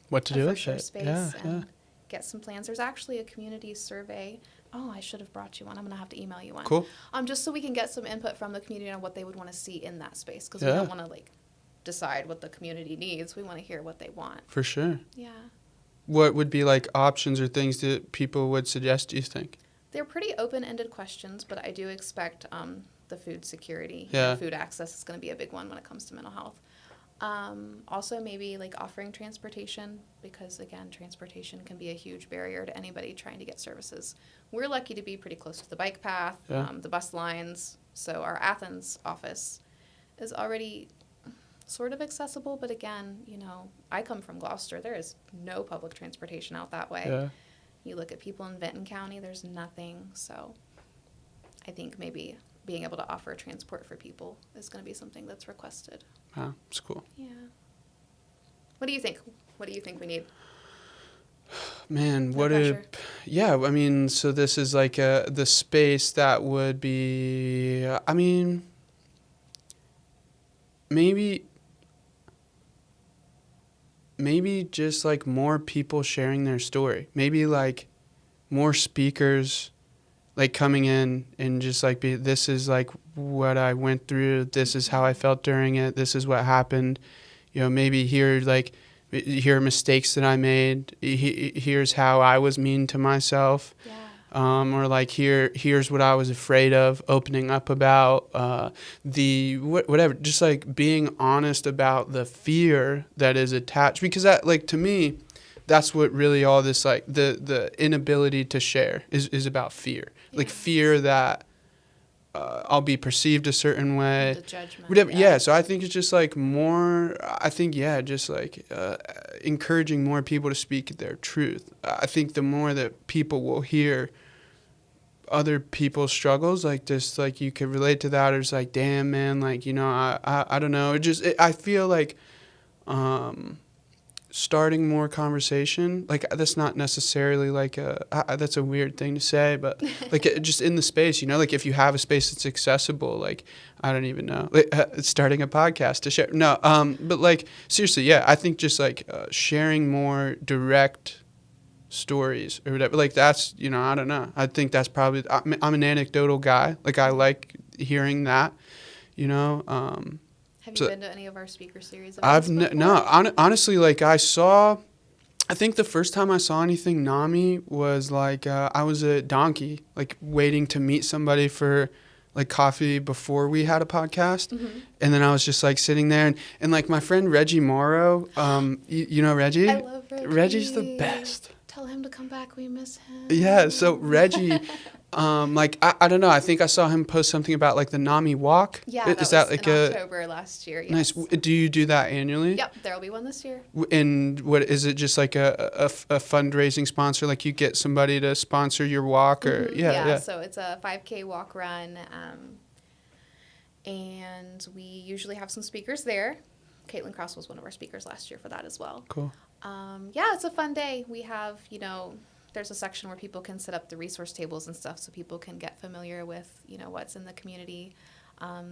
[SPEAKER 1] What to
[SPEAKER 2] a
[SPEAKER 1] do
[SPEAKER 2] for
[SPEAKER 1] with
[SPEAKER 2] sure
[SPEAKER 1] it.
[SPEAKER 2] space
[SPEAKER 1] Yeah,
[SPEAKER 2] and get some plans. There's actually a community survey. Oh, I should have brought you one. I'm going to have to email you one.
[SPEAKER 1] Cool.
[SPEAKER 2] Just so we can get some input from the community on what they would want to see in that space, because we
[SPEAKER 1] Yeah.
[SPEAKER 2] don't want to like decide what the community needs. We want to hear what they want.
[SPEAKER 1] For sure.
[SPEAKER 2] Yeah.
[SPEAKER 1] What would be, like, options or things that people would suggest, do you think?
[SPEAKER 2] They're pretty open-ended questions, but I do expect the food security
[SPEAKER 1] Yeah.
[SPEAKER 2] and food access is going to be a big one when it comes to mental health. Also, maybe like offering transportation, because again, transportation can be a huge barrier to anybody trying to get services. We're lucky to be pretty close to the bike path, the bus lines. So our Athens office is already sort of accessible, but again, I come from Gloucester. There is no public transportation out that way.
[SPEAKER 1] Yeah.
[SPEAKER 2] You look at people in Benton County, there's nothing. So I think maybe being able to offer transport for people is going to be something that's requested.
[SPEAKER 1] Wow, it's cool.
[SPEAKER 2] Yeah. What do you think? What do you think we need?
[SPEAKER 1] Man,
[SPEAKER 2] No
[SPEAKER 1] what
[SPEAKER 2] pressure.
[SPEAKER 1] yeah, I mean, so this is like the space that would be, I mean, maybe just like more people sharing their story. Maybe like more speakers like coming in and just like this is like what I went through, this is how I felt during it, this is what happened. Maybe here are mistakes that I made. Here's how I was mean to myself.
[SPEAKER 2] Yeah.
[SPEAKER 1] Or like here's what I was afraid of opening up about, whatever, just like being honest about the fear that is attached, because that, like, to me, that's what really all this, like, the inability to share is about fear. Like, fear that I'll be perceived a certain way.
[SPEAKER 2] The judgment.
[SPEAKER 1] Whatever. Yeah. So I think it's just like more, just like encouraging more people to speak their truth. I think the more that people will hear other people's struggles, like this, like you could relate to that, or it's like, damn, man, like, I don't know. I feel like starting more conversation, like, that's not necessarily like that's a weird thing to say, but like just in the space, like if you have a space that's accessible, like, I don't even know, like, starting a podcast to share. No, but like, seriously, yeah, I think just like sharing more direct stories or whatever, like, that's, I don't know. I think that's probably, I'm an anecdotal guy. Like, I like hearing that,
[SPEAKER 2] Have you been to any of our speaker series?
[SPEAKER 1] Honestly, like, I think the first time I saw anything NAMI was like, I was at Donkey, like, waiting to meet somebody for like coffee before we had a podcast.
[SPEAKER 2] Mm-hmm.
[SPEAKER 1] And then I was just like sitting there and like my friend Reggie Morrow, you know Reggie?
[SPEAKER 2] I love Reggie.
[SPEAKER 1] Reggie's the best.
[SPEAKER 2] Tell him to come back. We miss him.
[SPEAKER 1] Yeah, so Reggie, like, I don't know. I think I saw him post something about like the NAMI walk.
[SPEAKER 2] Yeah,
[SPEAKER 1] is that
[SPEAKER 2] was
[SPEAKER 1] like
[SPEAKER 2] in October last year. Yes.
[SPEAKER 1] Nice? Do you do that annually?
[SPEAKER 2] Yep, there will be one this year.
[SPEAKER 1] And what is it? Just like a fundraising sponsor? Like you get somebody to sponsor your walk, or
[SPEAKER 2] Mm-hmm.
[SPEAKER 1] yeah.
[SPEAKER 2] So it's a 5K walk run, and we usually have some speakers there. Caitlin Cross was one of our speakers last year for that as well.
[SPEAKER 1] Cool.
[SPEAKER 2] Yeah, it's a fun day. We have, there's a section where people can set up the resource tables and stuff so people can get familiar with, what's in the community.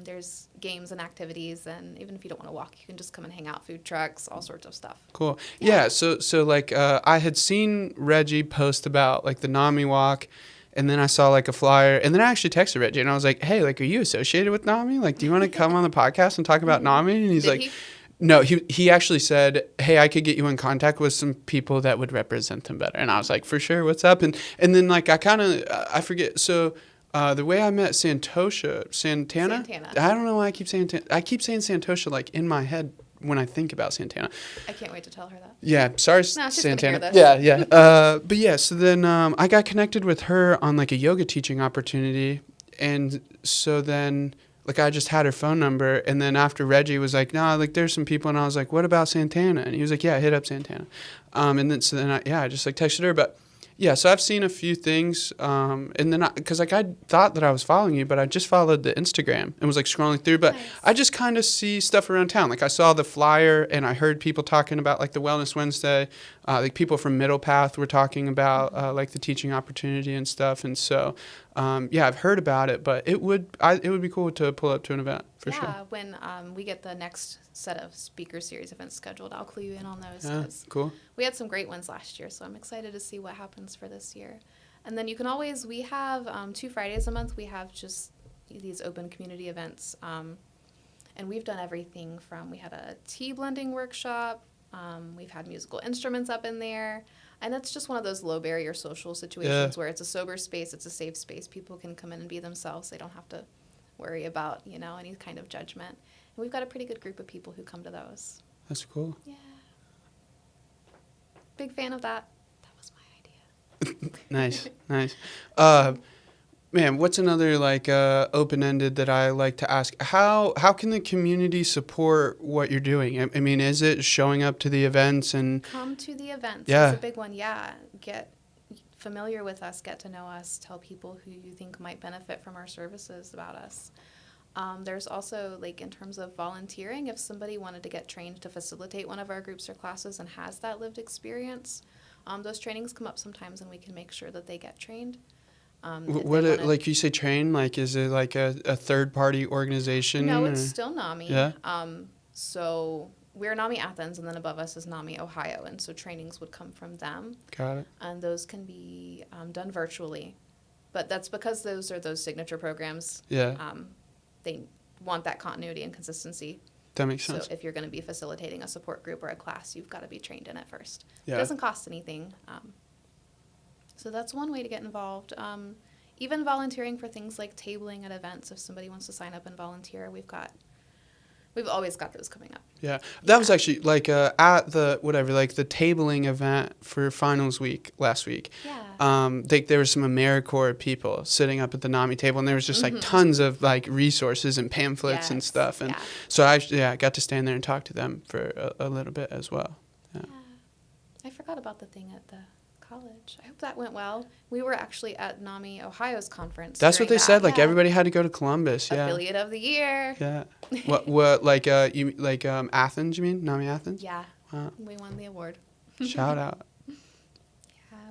[SPEAKER 2] There's games and activities, and even if you don't want to walk, you can just come and hang out. Food trucks, all sorts of stuff.
[SPEAKER 1] Cool. Yeah. So like I had seen Reggie post about like the NAMI walk, and then I saw like a flyer, and then I actually texted Reggie, and I was like, "Hey, like, are you associated with NAMI? Like, do you want to come on the podcast and talk about NAMI?" And he's
[SPEAKER 2] Did
[SPEAKER 1] like,
[SPEAKER 2] he?
[SPEAKER 1] "No." He actually said, "Hey, I could get you in contact with some people that would represent them better." And I was like, "For sure. What's up?" And then like I forget. So. The way I met Santana.
[SPEAKER 2] Santana.
[SPEAKER 1] I don't know why I keep saying Santosha like in my head when I think about Santana.
[SPEAKER 2] I can't wait to tell her that.
[SPEAKER 1] Yeah, sorry,
[SPEAKER 2] No, she's gonna
[SPEAKER 1] Santana.
[SPEAKER 2] hear this.
[SPEAKER 1] Yeah. But yeah, so then I got connected with her on like a yoga teaching opportunity, and so then like I just had her phone number, and then after Reggie was like, "Nah, like there's some people," and I was like, "What about Santana?" And he was like, "Yeah, hit up Santana," and then so then I just like texted her, but. Yeah, so I've seen a few things, and then because like I thought that I was following you, but I just followed the Instagram and was like scrolling through. But
[SPEAKER 2] Nice.
[SPEAKER 1] I just kind of see stuff around town. Like I saw the flyer, and I heard people talking about like the Wellness Wednesday. Like people from Middle Path were talking about like the teaching opportunity and stuff. And so, yeah, I've heard about it, but it would be cool to pull up to an event for sure.
[SPEAKER 2] Yeah, when we get the next set of speaker series events scheduled, I'll clue you in on those.
[SPEAKER 1] Yeah,
[SPEAKER 2] 'Cause
[SPEAKER 1] cool.
[SPEAKER 2] we had some great ones last year, so I'm excited to see what happens for this year. And then you can always, we have 2 Fridays a month, we have just these open community events. And we've done everything from, we had a tea blending workshop, we've had musical instruments up in there. And it's just one of those low barrier social situations where it's a sober space, it's a safe space. People can come in and be themselves. They don't have to worry about, any kind of judgment. And we've got a pretty good group of people who come to those.
[SPEAKER 1] That's cool.
[SPEAKER 2] Yeah. Big fan of that. That was my idea.
[SPEAKER 1] Nice. Man, what's another like open-ended that I like to ask? How can the community support what you're doing? I mean, is it showing up to the events and
[SPEAKER 2] Come to the events.
[SPEAKER 1] Yeah.
[SPEAKER 2] It's a big one. Yeah. Get familiar with us. Get to know us. Tell people who you think might benefit from our services about us. There's also, like, in terms of volunteering, if somebody wanted to get trained to facilitate one of our groups or classes and has that lived experience, those trainings come up sometimes, and we can make sure that they get trained.
[SPEAKER 1] like you say train, like is it like a third-party organization?
[SPEAKER 2] No, it's
[SPEAKER 1] or-
[SPEAKER 2] still NAMI.
[SPEAKER 1] Yeah.
[SPEAKER 2] So we're NAMI Athens, and then above us is NAMI Ohio, and so trainings would come from them.
[SPEAKER 1] Got it.
[SPEAKER 2] And those can be done virtually. But that's because those are those signature programs.
[SPEAKER 1] Yeah,
[SPEAKER 2] They want that continuity and consistency.
[SPEAKER 1] that makes
[SPEAKER 2] So
[SPEAKER 1] sense.
[SPEAKER 2] if you're going to be facilitating a support group or a class, you've got to be trained in it first.
[SPEAKER 1] Yeah.
[SPEAKER 2] It doesn't cost anything. So that's one way to get involved. Even volunteering for things like tabling at events. If somebody wants to sign up and volunteer, we've always got those coming up.
[SPEAKER 1] Yeah, that was actually like at the the tabling event for finals week last week.
[SPEAKER 2] Yeah.
[SPEAKER 1] There was some AmeriCorps people sitting up at the NAMI table, and there was just like tons of like resources and pamphlets and
[SPEAKER 2] Yes,
[SPEAKER 1] stuff, and
[SPEAKER 2] yeah.
[SPEAKER 1] so I got to stand there and talk to them for a little bit as well. Yeah.
[SPEAKER 2] I forgot about the thing at the college. I hope that went well. We were actually at NAMI Ohio's conference.
[SPEAKER 1] That's what
[SPEAKER 2] during
[SPEAKER 1] they said.
[SPEAKER 2] that.
[SPEAKER 1] Like
[SPEAKER 2] Yeah.
[SPEAKER 1] everybody had to go to Columbus. Yeah.
[SPEAKER 2] Affiliate of the year.
[SPEAKER 1] Yeah. What like you like Athens? You mean NAMI Athens?
[SPEAKER 2] Yeah.
[SPEAKER 1] Wow.
[SPEAKER 2] We won the award.
[SPEAKER 1] Shout out.
[SPEAKER 2] Yeah,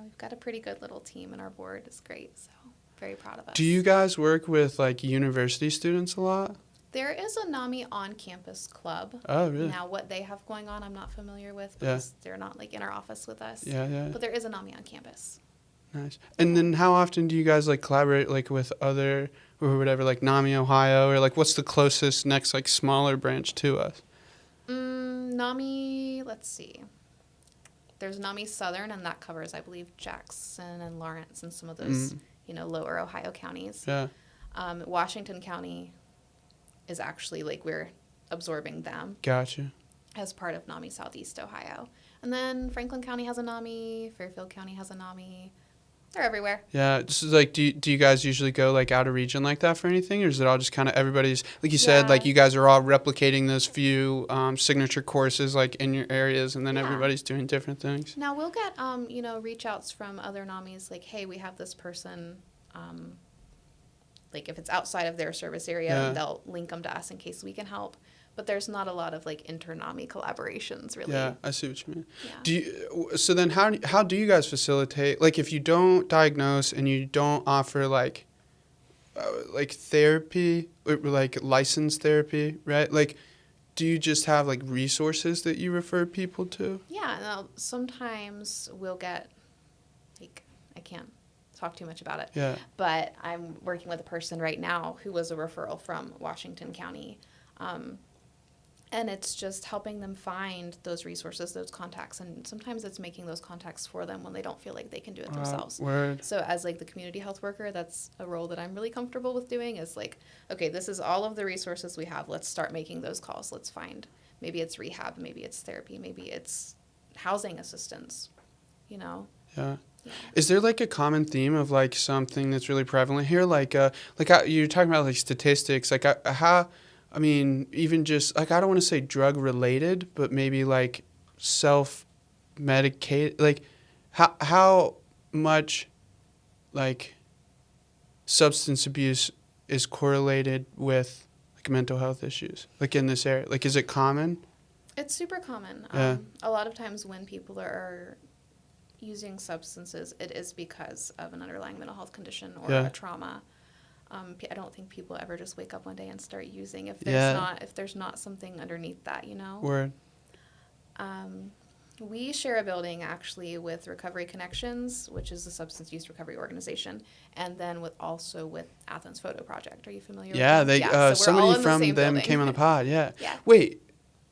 [SPEAKER 2] we've got a pretty good little team, and our board is great. So very proud of us.
[SPEAKER 1] Do you guys work with like university students a lot?
[SPEAKER 2] There is a NAMI on-campus club.
[SPEAKER 1] Oh, really?
[SPEAKER 2] Now, what they have going on, I'm not familiar with
[SPEAKER 1] Yeah.
[SPEAKER 2] because they're not like in our office with us.
[SPEAKER 1] Yeah.
[SPEAKER 2] But there is a NAMI on campus.
[SPEAKER 1] Nice. And then how often do you guys like collaborate like with other or whatever like NAMI Ohio or like what's the closest next like smaller branch to us?
[SPEAKER 2] NAMI, let's see. There's NAMI Southern, and that covers, I believe, Jackson and Lawrence and some of those, lower Ohio counties.
[SPEAKER 1] Yeah.
[SPEAKER 2] Washington County is actually like we're absorbing them
[SPEAKER 1] Gotcha.
[SPEAKER 2] as part of NAMI Southeast Ohio. And then Franklin County has a NAMI, Fairfield County has a NAMI. They're everywhere.
[SPEAKER 1] Yeah. So like do you guys usually go like out of region like that for anything, or is it all just kind of everybody's like you said
[SPEAKER 2] Yeah.
[SPEAKER 1] like you guys are all replicating those few signature courses like in your areas and then
[SPEAKER 2] Yeah.
[SPEAKER 1] everybody's doing different things?
[SPEAKER 2] Now we'll get reach outs from other NAMIs like, hey, we have this person, like if it's outside of their service area,
[SPEAKER 1] Yeah.
[SPEAKER 2] they'll link them to us in case we can help. But there's not a lot of like inter-NAMI collaborations really.
[SPEAKER 1] Yeah, I see what you mean.
[SPEAKER 2] Yeah.
[SPEAKER 1] So then how do you guys facilitate like if you don't diagnose and you don't offer like like therapy, or like licensed therapy, right? Like, do you just have like resources that you refer people to?
[SPEAKER 2] Yeah, no, sometimes we'll get, like, I can't talk too much about it,
[SPEAKER 1] Yeah.
[SPEAKER 2] but I'm working with a person right now who was a referral from Washington County. And it's just helping them find those resources, those contacts. And sometimes it's making those contacts for them when they don't feel like they can do it themselves.
[SPEAKER 1] Word.
[SPEAKER 2] So as like the community health worker, that's a role that I'm really comfortable with doing, is like, okay, this is all of the resources we have. Let's start making those calls. Let's find, maybe it's rehab, maybe it's therapy, maybe it's housing assistance, you know?
[SPEAKER 1] Yeah.
[SPEAKER 2] Yeah.
[SPEAKER 1] Is there like a common theme of like something that's really prevalent here? You're talking about like statistics, like how, I mean, even just like, I don't want to say drug related, but maybe like self medicate, like how much like substance abuse is correlated with like mental health issues, like in this area? Like, is it common?
[SPEAKER 2] It's super common.
[SPEAKER 1] Yeah.
[SPEAKER 2] A lot of times when people are using substances, it is because of an underlying mental health condition or
[SPEAKER 1] Yeah.
[SPEAKER 2] a trauma. I don't think people ever just wake up one day and start using if there's not something underneath that, you know.
[SPEAKER 1] Word.
[SPEAKER 2] We share a building actually with Recovery Connections, which is a substance use recovery organization, and then with Athens Photo Project. Are you familiar
[SPEAKER 1] Yeah,
[SPEAKER 2] with them?
[SPEAKER 1] they
[SPEAKER 2] So we're all
[SPEAKER 1] somebody
[SPEAKER 2] in the
[SPEAKER 1] from
[SPEAKER 2] same
[SPEAKER 1] them
[SPEAKER 2] building.
[SPEAKER 1] came on the pod. Yeah.
[SPEAKER 2] Yeah.
[SPEAKER 1] Wait,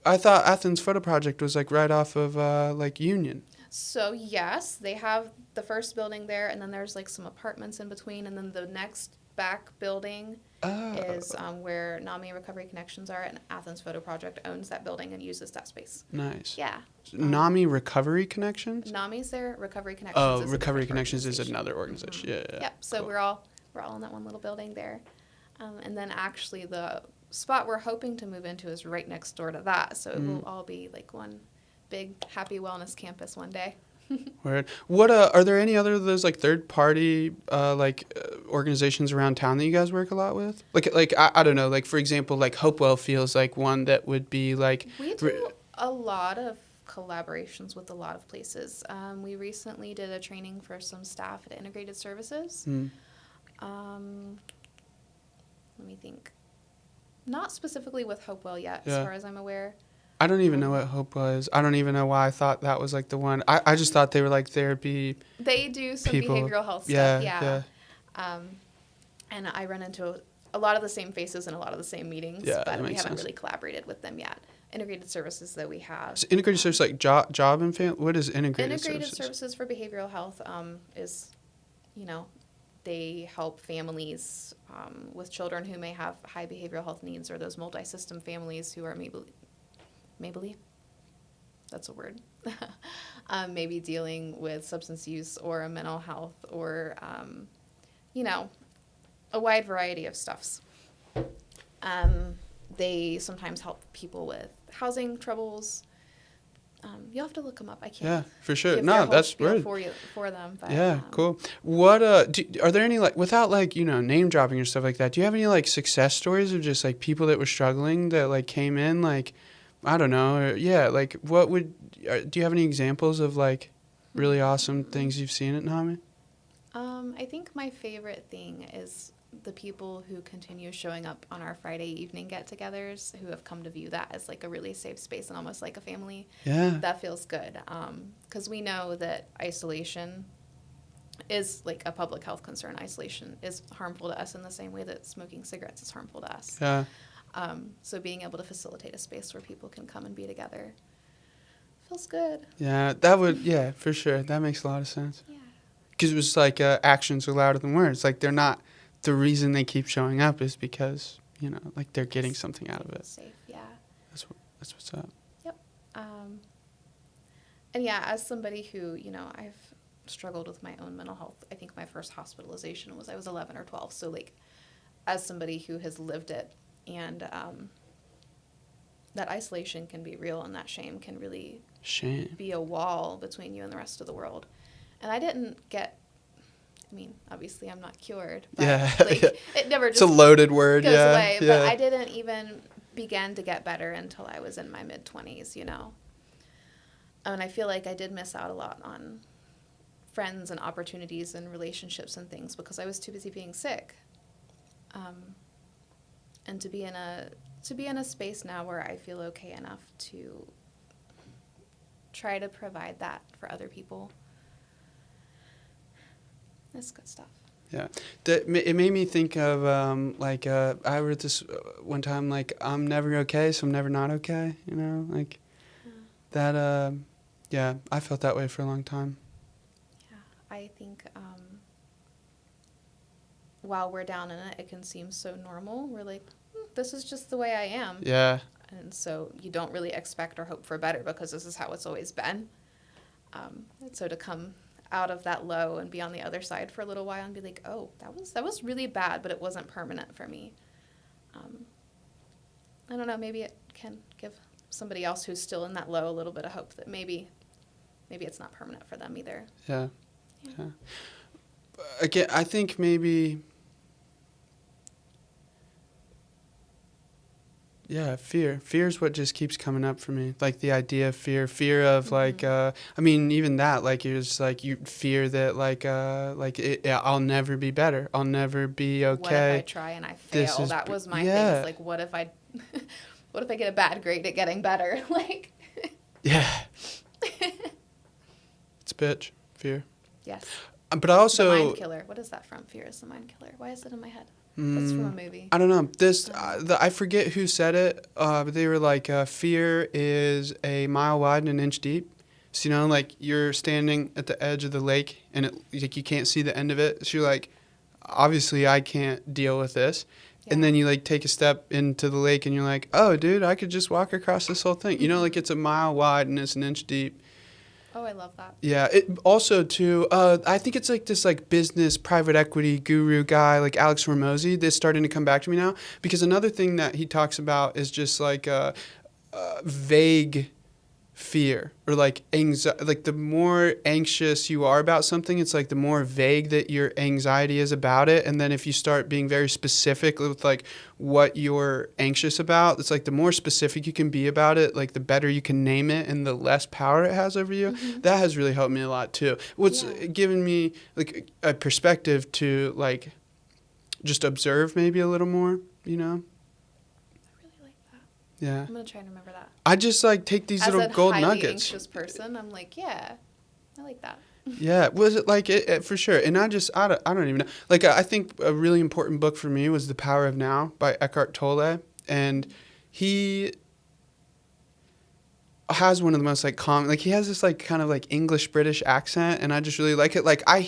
[SPEAKER 1] I thought Athens Photo Project was like right off of like Union.
[SPEAKER 2] So yes, they have the first building there, and then there's like some apartments in between, and then the next back building is where NAMI Recovery Connections are, and Athens Photo Project owns that building and uses that space.
[SPEAKER 1] Nice.
[SPEAKER 2] Yeah.
[SPEAKER 1] NAMI Recovery Connections?
[SPEAKER 2] NAMI's there. Recovery Connections.
[SPEAKER 1] Oh,
[SPEAKER 2] is a
[SPEAKER 1] Recovery
[SPEAKER 2] different
[SPEAKER 1] Connections is
[SPEAKER 2] organization.
[SPEAKER 1] another organization.
[SPEAKER 2] Mm-hmm.
[SPEAKER 1] Yeah.
[SPEAKER 2] Yep. So
[SPEAKER 1] Cool.
[SPEAKER 2] we're all in that one little building there, and then actually the spot we're hoping to move into is right next door to that. So it will all be like one big happy wellness campus one day.
[SPEAKER 1] Word. What are there any other of those like third party organizations around town that you guys work a lot with? I don't know, like for example, like Hopewell feels like one that would be like
[SPEAKER 2] We do a lot of collaborations with a lot of places. We recently did a training for some staff at Integrated Services. Let me think. Not specifically with Hopewell yet, as far as I'm aware.
[SPEAKER 1] I don't even know what Hopewell is. I don't even know why I thought that was like the one. I just thought they were like therapy.
[SPEAKER 2] They do some
[SPEAKER 1] people.
[SPEAKER 2] behavioral health stuff, yeah. And I run into a lot of the same faces in a lot of the same meetings, but we haven't really collaborated with them yet. Integrated Services that we have.
[SPEAKER 1] So integrated service like job and family. What is integrated services?
[SPEAKER 2] Integrated Services for behavioral health is, they help families with children who may have high behavioral health needs, or those multi-system families who are maybe that's a word, maybe dealing with substance use or a mental health or, a wide variety of stuffs. They sometimes help people with housing troubles. You'll have to look them up. I can't.
[SPEAKER 1] Yeah, for sure.
[SPEAKER 2] Give
[SPEAKER 1] No,
[SPEAKER 2] their whole
[SPEAKER 1] that's
[SPEAKER 2] spiel
[SPEAKER 1] weird.
[SPEAKER 2] for them. But,
[SPEAKER 1] Yeah, cool. What are there any like, without like name dropping or stuff like that? Do you have any like success stories of just like people that were struggling that like came in like, I don't know, like do you have any examples of like really awesome things you've seen at NAMI?
[SPEAKER 2] I think my favorite thing is the people who continue showing up on our Friday evening get-togethers, who have come to view that as like a really safe space and almost like a family.
[SPEAKER 1] Yeah.
[SPEAKER 2] That feels good. Because we know that isolation is like a public health concern. Isolation is harmful to us in the same way that smoking cigarettes is harmful to us.
[SPEAKER 1] Yeah.
[SPEAKER 2] So being able to facilitate a space where people can come and be together feels good.
[SPEAKER 1] Yeah, for sure. That makes a lot of sense.
[SPEAKER 2] Yeah.
[SPEAKER 1] Because it was like actions are louder than words. Like they're not, the reason they keep showing up is because, like they're getting something out of it.
[SPEAKER 2] Safe, yeah.
[SPEAKER 1] That's what's up.
[SPEAKER 2] Yep. And yeah, as somebody who, I've struggled with my own mental health. I think my first hospitalization I was 11 or 12. So like, as somebody who has lived it, and that isolation can be real, and that shame can really be a wall between you and the rest of the world. And I didn't obviously I'm not cured, but it never just
[SPEAKER 1] it's a loaded word,
[SPEAKER 2] goes away. But I didn't even begin to get better until I was in my mid-20s, And I feel like I did miss out a lot on friends and opportunities and relationships and things because I was too busy being sick. And to be in a space now where I feel okay enough to try to provide that for other people. That's good stuff.
[SPEAKER 1] Yeah, it made me think of I wrote this one time, like, I'm never okay, so I'm never not okay. You know, like that. Yeah, I felt that way for a long time.
[SPEAKER 2] Yeah, I think while we're down in it, it can seem so normal. We're like, this is just the way I am.
[SPEAKER 1] Yeah.
[SPEAKER 2] And so you don't really expect or hope for better because this is how it's always been. So to come out of that low and be on the other side for a little while and be like, oh, that was really bad, but it wasn't permanent for me. I don't know, maybe it can give somebody else who's still in that low a little bit of hope that maybe it's not permanent for them either.
[SPEAKER 1] Yeah. Again, I think maybe. Yeah, fear. Fear is what just keeps coming up for me. Like the idea of fear of like, I mean, even that, like, you're just like, you fear that I'll never be better. I'll never be okay.
[SPEAKER 2] What if I try and I fail? That was my thing. It's like, what if I get a bad grade at getting better? Like.
[SPEAKER 1] Yeah. It's a bitch. Fear.
[SPEAKER 2] Yes.
[SPEAKER 1] But I also.
[SPEAKER 2] The Mind Killer. What is that from? Fear is the Mind Killer. Why is it in my head? That's from a movie.
[SPEAKER 1] I don't know. I forget who said it, but they were like, fear is a mile wide and an inch deep. So, you know, like, you're standing at the edge of the lake and like, you can't see the end of it. So you're like, obviously I can't deal with this. Yeah. And then you like take a step into the lake and you're like, oh, dude, I could just walk across this whole thing. You know, like, it's a mile wide and it's an inch deep.
[SPEAKER 2] Oh, I love that.
[SPEAKER 1] Yeah. It also too. I think it's like this like business private equity guru guy like Alex Hormozy that's starting to come back to me now, because another thing that he talks about is just like vague fear, or like anxiety. Like, the more anxious you are about something, it's like the more vague that your anxiety is about it. And then if you start being very specific with like what you're anxious about, it's like the more specific you can be about it, like the better you can name it and the less power it has over you. That has really helped me a lot too. What's given me like a perspective to like just observe maybe a little more, you know? Yeah.
[SPEAKER 2] I'm going to try and remember that.
[SPEAKER 1] I just like take these little gold nuggets. As a highly
[SPEAKER 2] anxious person, I'm like, yeah, I like that.
[SPEAKER 1] Yeah, was it like it for sure? And I don't even know. Like, I think a really important book for me was The Power of Now by Eckhart Tolle, and he has one of the most like common, like, he has this like kind of like English British accent, and I just really like it. Like, I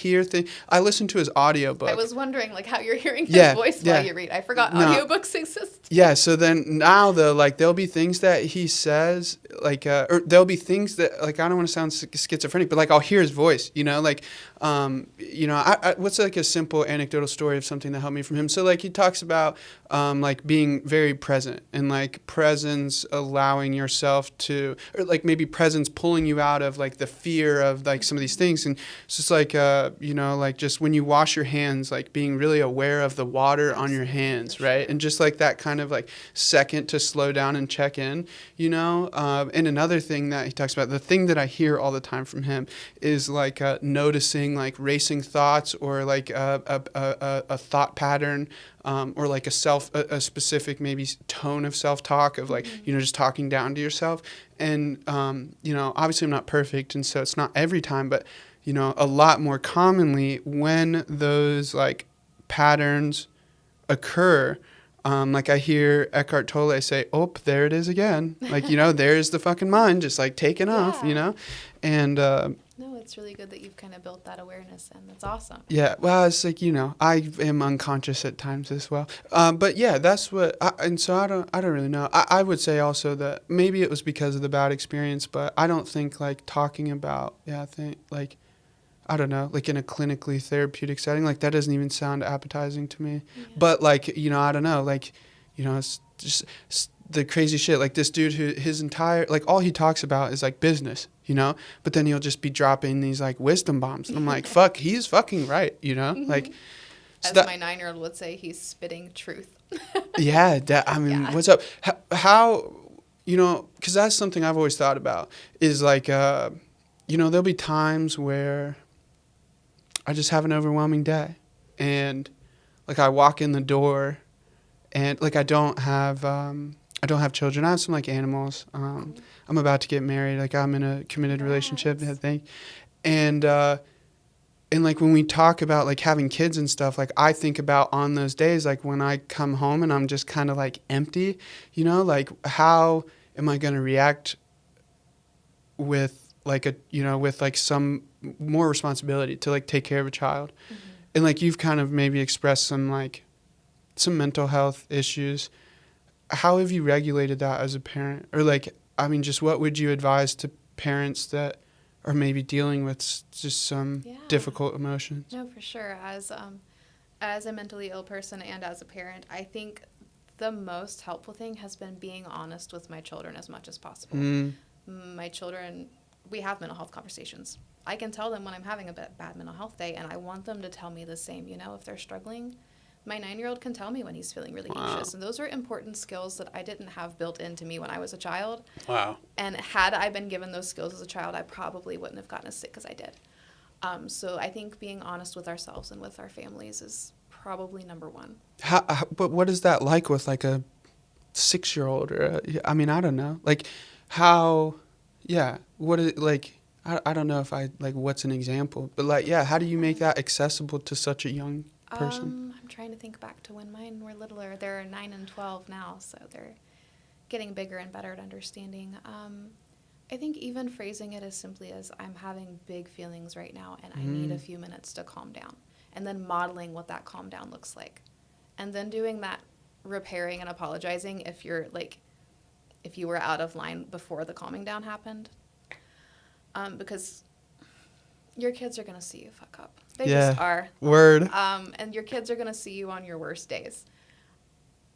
[SPEAKER 1] listen to his audiobook.
[SPEAKER 2] I was wondering like how you're hearing his voice while you read. I forgot audiobooks exist.
[SPEAKER 1] Yeah, so then now though, like, there'll be things that he says, like, or there'll be things that, like, I don't want to sound schizophrenic, but like, I'll hear his voice, you know, like, you know, I what's like a simple anecdotal story of something that helped me from him. So like, he talks about like being very present, and like presence allowing yourself to, or like maybe presence pulling you out of like the fear of like some of these things. And it's just like, you know, like just when you wash your hands, like being really aware of the water on your hands, right? And just like that kind of like second to slow down and check in, you know? And another thing that he talks about, the thing that I hear all the time from him is like noticing like racing thoughts, or like a thought pattern, or like a specific maybe tone of self-talk of like, you know, just talking down to yourself. And, you know, obviously I'm not perfect, and so it's not every time, but, you know, a lot more commonly when those like patterns occur, like I hear Eckhart Tolle say, oh, there it is again. Like, you know, there's the fucking mind just like taking off, you know? And,
[SPEAKER 2] no, it's really good that you've kind of built that awareness, and that's awesome.
[SPEAKER 1] Yeah, well, it's like, you know, I am unconscious at times as well. But yeah, that's what, and so I don't really know. I would say also that maybe it was because of the bad experience, but I don't think like talking about, I think like, I don't know, like in a clinically therapeutic setting, like that doesn't even sound appetizing to me. Yeah. But like, you know, I don't know, like, you know, it's just the crazy shit. Like this dude who his entire, like all he talks about is like business, you know, but then he'll just be dropping these like wisdom bombs. And I'm like, fuck, he's fucking right, you know? Like,
[SPEAKER 2] so as my 9-year-old would say, he's spitting truth.
[SPEAKER 1] Yeah, I mean, what's up? How, you know, because that's something I've always thought about is like, you know, there'll be times where I just have an overwhelming day, and like I walk in the door and like I don't have children. I have some like animals. I'm about to get married. Like I'm in a committed relationship, I think. And like when we talk about like having kids and stuff, like I think about on those days, like when I come home and I'm just kind of like empty, you know, like how am I going to react with like with like some more responsibility to like take care of a child. And like you've kind of maybe expressed some mental health issues. How have you regulated that as a parent? Or like, I mean, just what would you advise to parents that are maybe dealing with just some difficult emotions?
[SPEAKER 2] No, for sure. As a mentally ill person and as a parent, I think the most helpful thing has been being honest with my children as much as possible. My children, we have mental health conversations. I can tell them when I'm having a bad mental health day, and I want them to tell me the same. You know, if they're struggling, my 9-year-old can tell me when he's feeling really anxious. And those are important skills that I didn't have built into me when I was a child.
[SPEAKER 1] Wow.
[SPEAKER 2] And had I been given those skills as a child, I probably wouldn't have gotten as sick as I did. So I think being honest with ourselves and with our families is probably number one.
[SPEAKER 1] But what is that like with like a 6-year-old or I mean, I don't know. Like how, what is like, I don't know if what's an example, but like, how do you make that accessible to such a young person?
[SPEAKER 2] I'm trying to think back to when mine were littler. They're 9 and 12 now, so they're getting bigger and better at understanding. I think even phrasing it as simply as I'm having big feelings right now and I need a few minutes to calm down. And then modeling what that calm down looks like. And then doing that repairing and apologizing if you were out of line before the calming down happened. Because your kids are going to see you fuck up. They just are.
[SPEAKER 1] Word.
[SPEAKER 2] And your kids are going to see you on your worst days.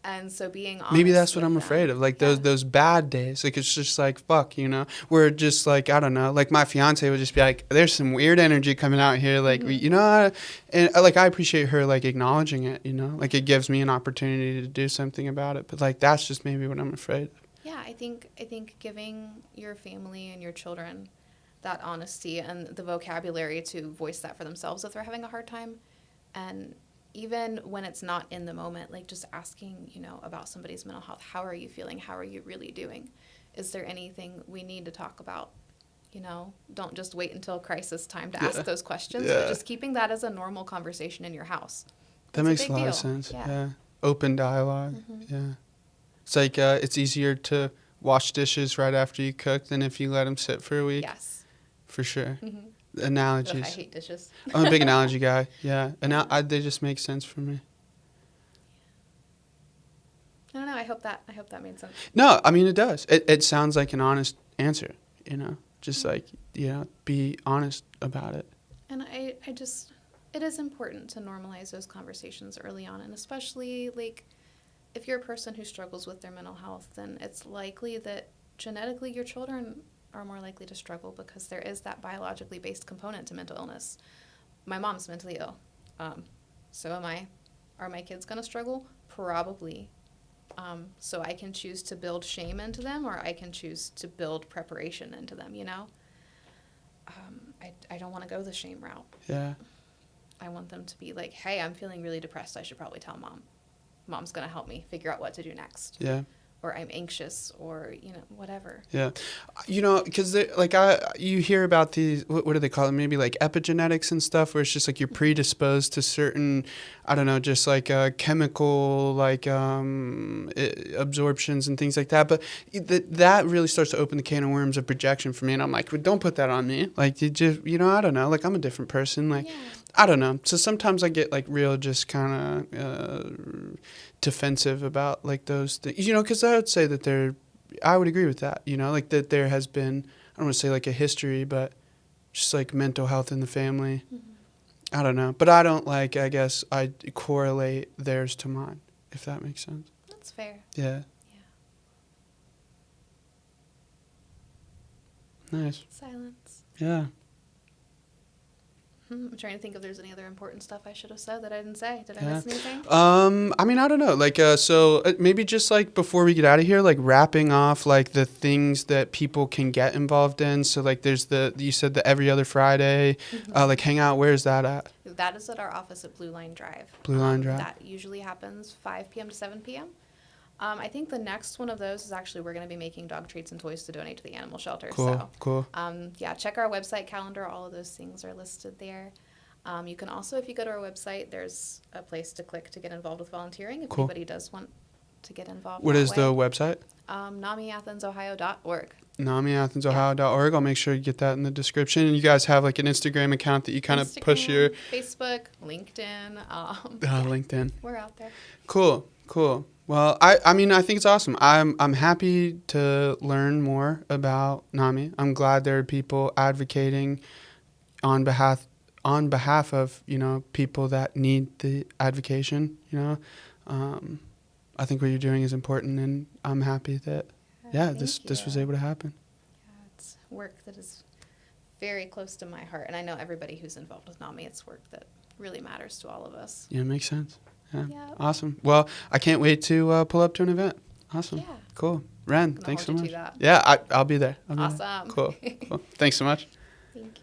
[SPEAKER 2] And so being honest.
[SPEAKER 1] Maybe that's what I'm afraid of. Like those bad days. Like it's just like, fuck, you know, where just like, I don't know, like my fiance would just be like, there's some weird energy coming out here. Like, you know, and like, I appreciate her like acknowledging it, you know, like it gives me an opportunity to do something about it. But like, that's just maybe what I'm afraid of.
[SPEAKER 2] Yeah, I think giving your family and your children that honesty and the vocabulary to voice that for themselves if they're having a hard time. And even when it's not in the moment, like just asking, you know, about somebody's mental health. How are you feeling? How are you really doing? Is there anything we need to talk about? You know, don't just wait until crisis time to ask those questions, but just keeping that as a normal conversation in your house.
[SPEAKER 1] That makes a lot of sense. Yeah. Open dialogue. Yeah. It's like it's easier to wash dishes right after you cook than if you let them sit for a week.
[SPEAKER 2] Yes.
[SPEAKER 1] For sure. Analogies.
[SPEAKER 2] Ugh, I hate dishes.
[SPEAKER 1] I'm a big analogy guy. Yeah. And they just make sense for me.
[SPEAKER 2] I don't know. I hope that made sense.
[SPEAKER 1] No, I mean, it does. It sounds like an honest answer, you know, just like, you know, be honest about it.
[SPEAKER 2] And it is important to normalize those conversations early on. And especially like if you're a person who struggles with their mental health, then it's likely that genetically your children are more likely to struggle because there is that biologically based component to mental illness. My mom's mentally ill. So am I. Are my kids going to struggle? Probably. So I can choose to build shame into them or I can choose to build preparation into them, you know? I don't want to go the shame route.
[SPEAKER 1] Yeah.
[SPEAKER 2] I want them to be like, hey, I'm feeling really depressed. I should probably tell mom. Mom's going to help me figure out what to do next.
[SPEAKER 1] Yeah.
[SPEAKER 2] Or I'm anxious, or, you know, whatever.
[SPEAKER 1] Yeah. You know, because, like, you hear about these, what do they call it? Maybe, like, epigenetics and stuff, where it's just, like, you're predisposed to certain, I don't know, just, like, chemical, like, absorptions and things like that. But that really starts to open the can of worms of projection for me. And I'm like, well, don't put that on me. Like, you know, I don't know. Like, I'm a different person. Like, I don't know. So sometimes I get, like, real just kind of defensive about like those things, you know, because I would say that I would agree with that, you know, like that there has been, I don't want to say like a history, but just like mental health in the family. I don't know, but I don't like, I guess I correlate theirs to mine, if that makes sense.
[SPEAKER 2] That's fair.
[SPEAKER 1] Yeah. Nice.
[SPEAKER 2] Silence.
[SPEAKER 1] Yeah.
[SPEAKER 2] I'm trying to think if there's any other important stuff I should have said that I didn't say. Did I miss anything?
[SPEAKER 1] I mean, I don't know. Like, so maybe just like before we get out of here, like wrapping off like the things that people can get involved in. So like, there's you said the every other Friday, like hang out. Where's that at?
[SPEAKER 2] That is at our office at Blue Line Drive.
[SPEAKER 1] Blue Line Drive.
[SPEAKER 2] That usually happens 5 p.m. to 7 p.m. I think the next one of those is actually we're going to be making dog treats and toys to donate to the animal shelter.
[SPEAKER 1] Cool,
[SPEAKER 2] So,
[SPEAKER 1] cool.
[SPEAKER 2] yeah, check our website calendar. All of those things are listed there. You can also, if you go to our website, there's a place to click to get involved with volunteering if
[SPEAKER 1] Cool.
[SPEAKER 2] anybody does want to get involved.
[SPEAKER 1] What
[SPEAKER 2] that
[SPEAKER 1] is
[SPEAKER 2] way.
[SPEAKER 1] the website?
[SPEAKER 2] NAMIAthensOhio.org.
[SPEAKER 1] NAMIAthensohio.org. I'll make sure you get that in the description. And you guys have like an Instagram account that you kind of push your
[SPEAKER 2] Facebook, LinkedIn.
[SPEAKER 1] LinkedIn.
[SPEAKER 2] We're out there.
[SPEAKER 1] Cool. Well, I mean, I think it's awesome. I'm happy to learn more about NAMI. I'm glad there are people advocating on behalf of, people that need the advocation, I think what you're doing is important, and I'm happy that this was able to happen.
[SPEAKER 2] Yeah, it's work that is very close to my heart, and I know everybody who's involved with NAMI, it's work that really matters to all of us.
[SPEAKER 1] Yeah, it makes sense. Yeah.
[SPEAKER 2] Yep.
[SPEAKER 1] Awesome. Well, I can't wait to pull up to an event. Awesome.
[SPEAKER 2] Yeah.
[SPEAKER 1] Cool. Ren,
[SPEAKER 2] Gonna
[SPEAKER 1] thanks so
[SPEAKER 2] hold
[SPEAKER 1] much.
[SPEAKER 2] you to that.
[SPEAKER 1] Yeah, I'll be there.
[SPEAKER 2] Awesome.
[SPEAKER 1] Cool. Thanks so much.
[SPEAKER 2] Thank you.